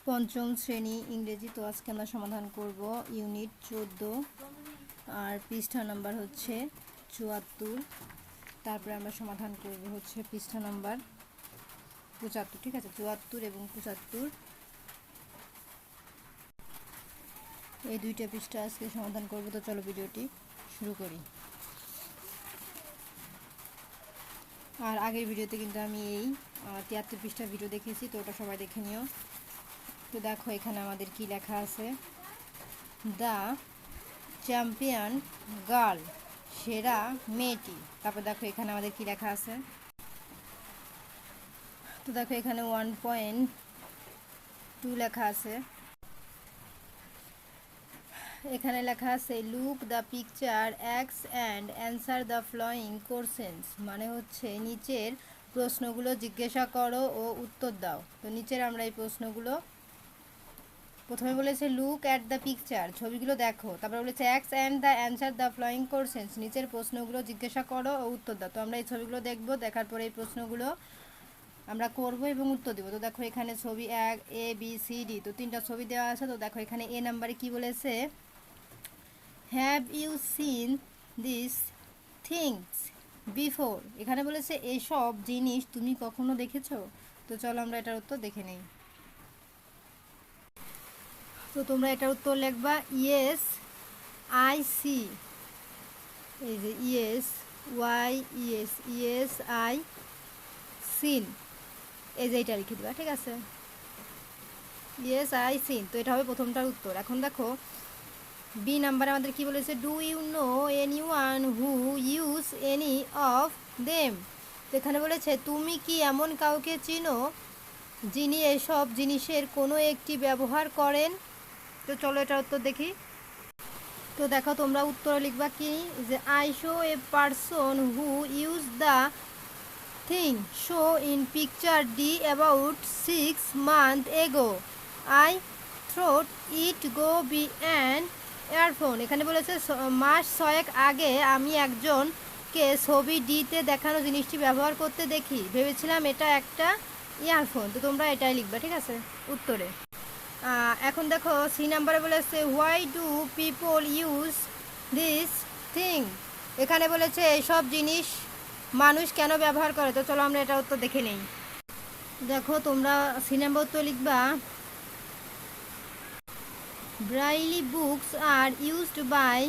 পঞ্চম শ্রেণী ইংরেজি। তো আজকে আমরা সমাধান করব ইউনিট 14 আর পৃষ্ঠা নাম্বার হচ্ছে 74। তারপরে আমরা সমাধান করব হচ্ছে পৃষ্ঠা নাম্বার 75। ঠিক আছে, 74 এবং 75 এই দুইটা পৃষ্ঠা আজকে সমাধান করব। তো চলো ভিডিওটি শুরু করি। আর আগের ভিডিওতে কিন্তু আমি এই 73 পৃষ্ঠা ভিডিও দেখিয়েছি, তো ওটা সবাই দেখে নিও। তো দেখো এখানে আমাদের কি লেখা আছে, দ্য চ্যাম্পিয়ন গার্ল, সেরা মেয়েটি। তারপর দেখো এখানে আমাদের কি লেখা আছে, তো দেখো এখানে 1.2 লেখা আছে। এখানে লেখা আছে লুক দ্য পিকচার অ্যাক্স and answer the following questions, মানে হচ্ছে নিচের প্রশ্নগুলো জিজ্ঞাসা করো ও উত্তর দাও। তো নিচের আমরা এই প্রশ্নগুলো, প্রথমে বলেছে লুক অ্যাট দ্য পিকচার, ছবিগুলো দেখো। তারপর বলেছে অ্যাক্স and the answer the following questions, নিচের প্রশ্নগুলো জিজ্ঞাসা করো ও উত্তর দাও। তো আমরা এই ছবিগুলো দেখব, দেখার পরে এই প্রশ্নগুলো আমরা করব এবং উত্তর দেবো। তো দেখো এখানে ছবি এ বি সি ডি, তো তিনটা ছবি দেওয়া আছে। তো দেখো এখানে এ নাম্বারে কি বলেছে, have you seen this things before, এখানে বলেছে এসব জিনিস তুমি কখনো দেখেছো। তো চলো আমরা এটার উত্তর দেখে নেই। তো তোমরা এটার উত্তর লিখবা ইয়েস আই সি, এই যে yes why yes, yes I seen, এই যে এটা লিখে দিবা। ঠিক আছে, ইয়েস আই সিন। তো এটা হবে প্রথমটার উত্তর। এখন দেখো বি নাম্বারে আমাদের কি বলেছে, do you know anyone who use any of them, তো এখানে বলেছে তুমি কি এমন কাউকে চিনো যিনি এসব জিনিসের কোনো একটি ব্যবহার করেন। তো চলো এটার উত্তর দেখি। তো দেখো তোমরা উত্তরে লিখবা কি, যে I show a person who use the thing show in picture D about 6 months ago, I through it go be an earphone, এখানে বলেছে মাস 6 আগে আমি একজনকে ছবি ডিতে দেখানো জিনিসটি ব্যবহার করতে দেখি, ভেবেছিলাম এটা একটা ইয়ারফোন। তো তোমরা এটাই লিখবা। ঠিক আছে উত্তরে। এখন দেখো সি নাম্বারে বলেছে why do people use this thing, এখানে বলেছে এইসব জিনিস মানুষ কেন ব্যবহার করে। তো চলো আমরা এটা উত্তর দেখে নেই। দেখো তোমরা সি নাম্বার উত্তর লিখবা braille books are used by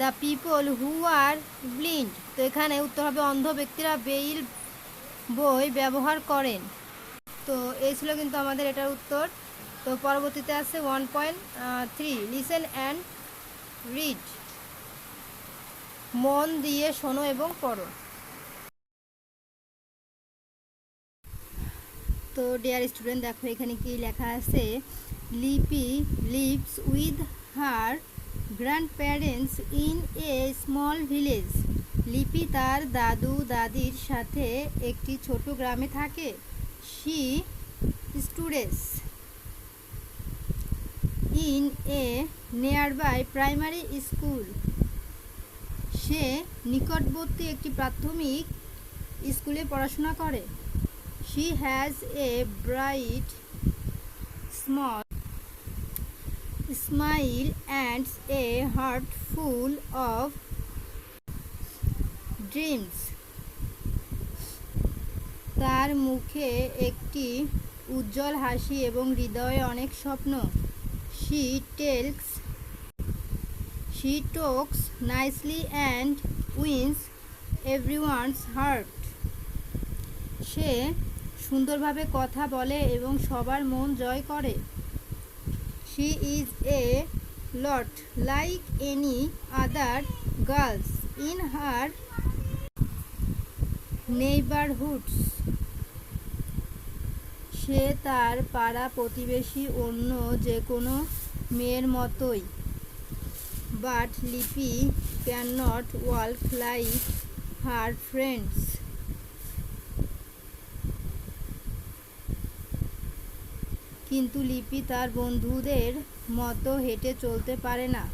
the people who are blind, তো এখানে উত্তর হবে অন্ধ ব্যক্তিরা ব্রেইল বই ব্যবহার করেন। তো এই ছিল কিন্তু আমাদের এটার উত্তর। তো পরবর্তীতে আছে 1.3 লিসেন অ্যান্ড রিড, মন দিয়ে শোনো এবং পড়ো। তো ডিয়ার স্টুডেন্ট দেখো এখানে কি লেখা আছে, Lipi lives with her grandparents in a small village, Lipi তার দাদু দাদির সাথে একটি ছোট গ্রামে থাকে। She students in a nearby primary school, সে নিকটবর্তী একটি প্রাথমিক স্কুলে পড়াশোনা করে। She has a bright small smile and a heart full of dreams, তার মুখে একটি উজ্জ্বল হাসি এবং হৃদয়ে অনেক স্বপ্ন। She talks nicely and wins everyone's heart, সে সুন্দরভাবে কথা বলে এবং সবার মন জয় করে। She is a lot like any other girls in her neighborhoods, সে তার পাড়া প্রতিবেশী অন্য যে কোনো মেয়ের মতোই। বাট লিপি can not walk like her friends, কিন্তু লিপি তার বন্ধুদের মতো হেঁটে চলতে পারে না।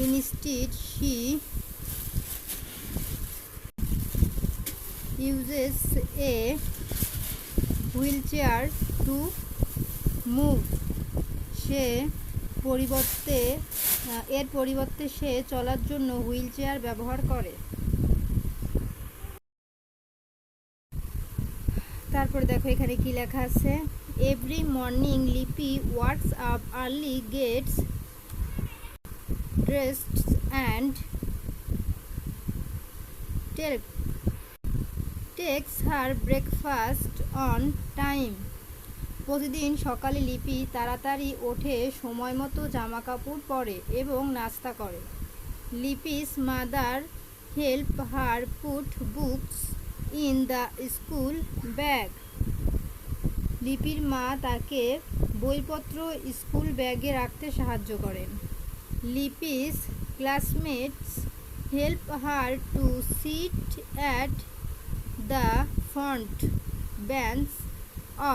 Instead she uses a wheel chair to move. এর পরিবর্তে সে চলার জন্য হুইল চেয়ার ব্যবহার করে। তারপরে দেখো এখানে কি লেখা আছে। Every morning Lipi wakes up early, gets dressed and takes her breakfast on time. প্রতিদিন সকালে লিপি তাড়াতাড়ি ওঠে, সময় মতো জামা কাপড় পরে এবং নাস্তা করে। Lipi's mother help her put books in the school bag. লিপির মা তাকে বইপত্র স্কুল ব্যাগে রাখতে সাহায্য করেন। Lipi's classmates help her to sit at the front bench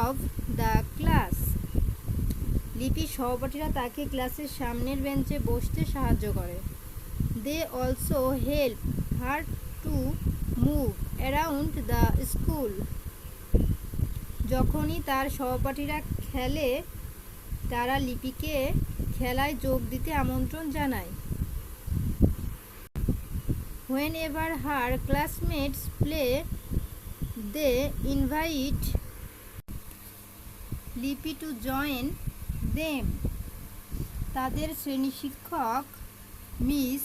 of the class. লিপির সহপাঠীরা তাকে ক্লাসের সামনের বেঞ্চে বসতে সাহায্য করে। They also help her to move around the school. যখনই তার সহপাঠীরা খেলে, তারা লিপিকে খেলায় যোগ দিতে আমন্ত্রণ জানায়। Whenever her classmates play, they invite Lipi to join them. তাদের শ্রেণী শিক্ষক মিস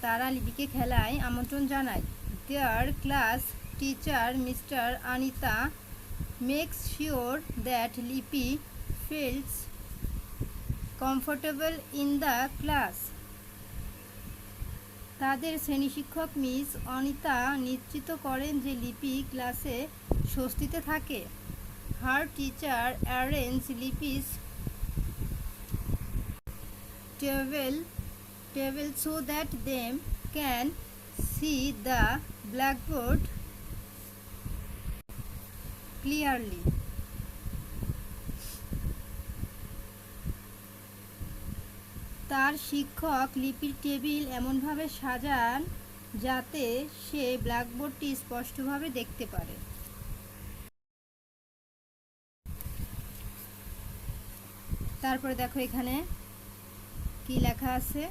তারা লিপিকে খেলায় আমন্ত্রণ জানায়। Their class teacher mister Anita makes sure that Lipi feels comfortable in the class. তাদের শ্রেণী শিক্ষক মিস অনিতা নিশ্চিত করেন যে লিপি ক্লাসে স্বস্তিতে থাকে। Her teacher arrange Lipi's table so that them can see the blackboard clearly. তার শিক্ষক লিপির টেবিল এমনভাবে সাজান যাতে সে ব্ল্যাকবোর্ডটি স্পষ্টভাবে দেখতে পারে। তারপরে দেখো এখানে কি লেখা আছে।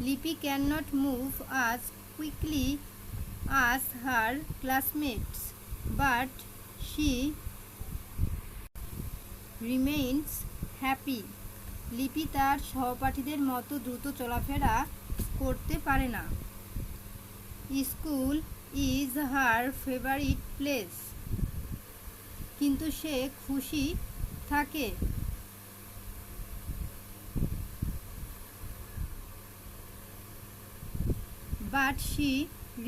Lipi can not move as quickly as her classmates, but she remains happy. Lipi তার সহপাঠীদের মতো দ্রুত চলাফেরা করতে পারে না। School is her favourite place, কিন্তু সে খুশি থাকে। বাট শি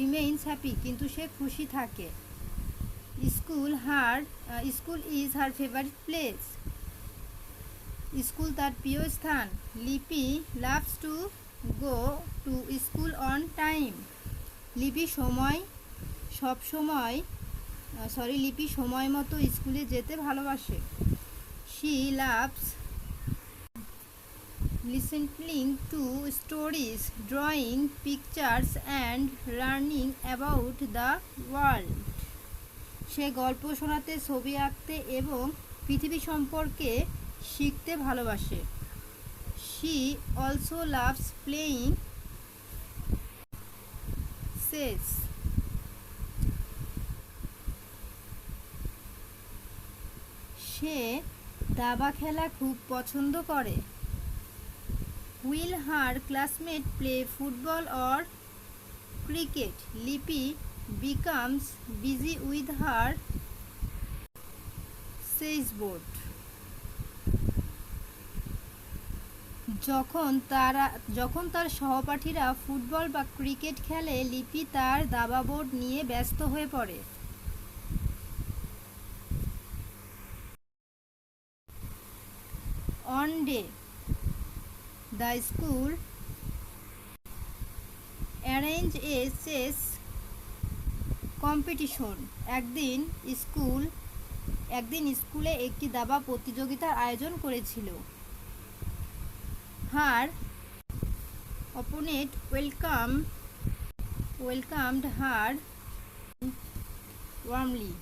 রিমেইনস হ্যাপি, কিন্তু সে খুশি থাকে। School is her favourite place, school তার প্রিয় স্থান। Lipi loves to go to school on time. Lipi সময় মতো স্কুলে যেতে ভালোবাসে। She loves listening to stories, drawing pictures and learning about the world. সে গল্প শোনাতে, ছবি আঁকতে এবং পৃথিবী সম্পর্কে শিখতে ভালোবাসে। She also loves playing chess. সে দাবা খেলা খুব পছন্দ করে। While her classmate play football or cricket, Lipi becomes busy with her chess board. যখন তার সহপাঠীরা ফুটবল বা ক্রিকেট খেলে, লিপি তার দাবা বোর্ড নিয়ে ব্যস্ত হয়ে পড়ে। One day the school arrange a chess competition. একদিন স্কুলে একটি দাবা প্রতিযোগিতার আয়োজন করেছিল। Her opponent welcomed her warmly.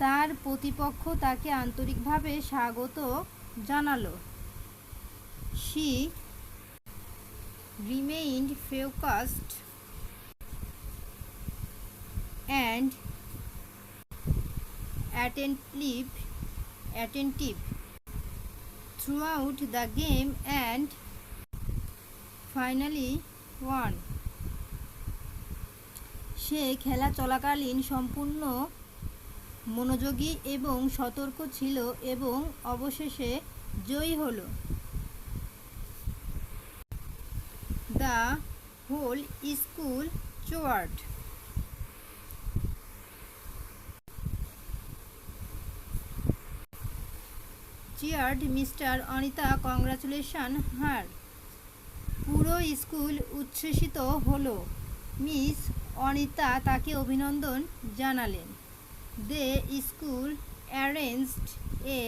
তার প্রতিপক্ষ তাকে আন্তরিকভাবে স্বাগত জানালো। She remained focused and attentive throughout the game and finally won. সে খেলা চলাকালীন সম্পূর্ণ মনোযোগী এবং সতর্ক ছিল এবং অবশেষে জয়ী হলো। The whole school cheered. Mr. Anita congratulations her. পুরো স্কুল উচ্ছ্বসিত হলো। মিস অনিতা তাকে অভিনন্দন জানালেন। The school arranged a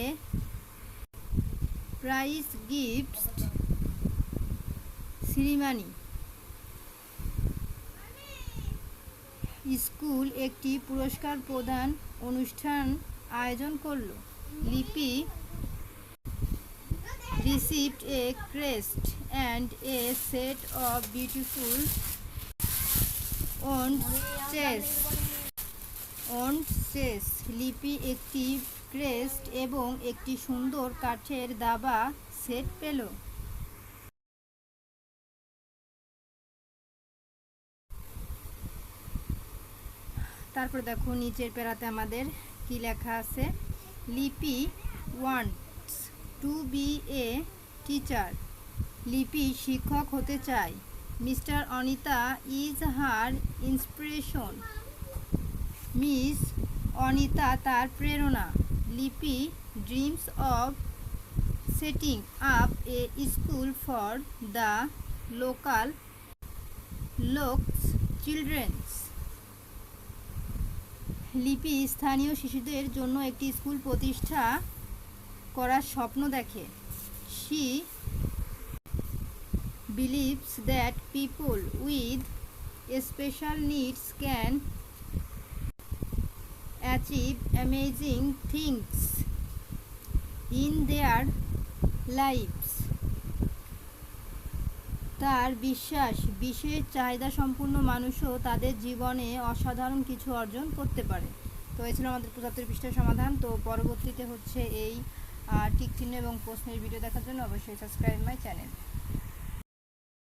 prize gift ceremony. School একটি পুরস্কার প্রদান অনুষ্ঠান আয়োজন করলো। লিপি received a crest and a set of beautiful oranges. লিপি একটি ক্রেস্ট এবং একটি সুন্দর কাঠের দাবা সেট পেল। তারপর দেখো নিচের প্যারাতে আমাদের কি লেখা আছে। Lipi wants to be a teacher. Lipi শিক্ষক হতে চায়. Mister Anita is her inspiration. Miss Anita তার প্রেরণা. Lipi dreams of setting up a school for the local children's. Lipi স্থানীয় শিশুদের জন্য একটি স্কুল প্রতিষ্ঠা করার স্বপ্ন দেখে. She believes that people with special needs can achieve amazing things in their lives. তার বিশ্বাস বিশেষ চাহিদা সম্পন্ন মানুষও তাদের জীবনে অসাধারণ কিছু অর্জন করতে পারে। তো এই ছিল আমাদের ৭৫ পৃষ্ঠার সমাধান। তো পরবর্তীতে হচ্ছে এই টিক চিহ্ন এবং প্রশ্নের ভিডিও দেখার জন্য অবশ্যই সাবস্ক্রাইব মাই চ্যানেল।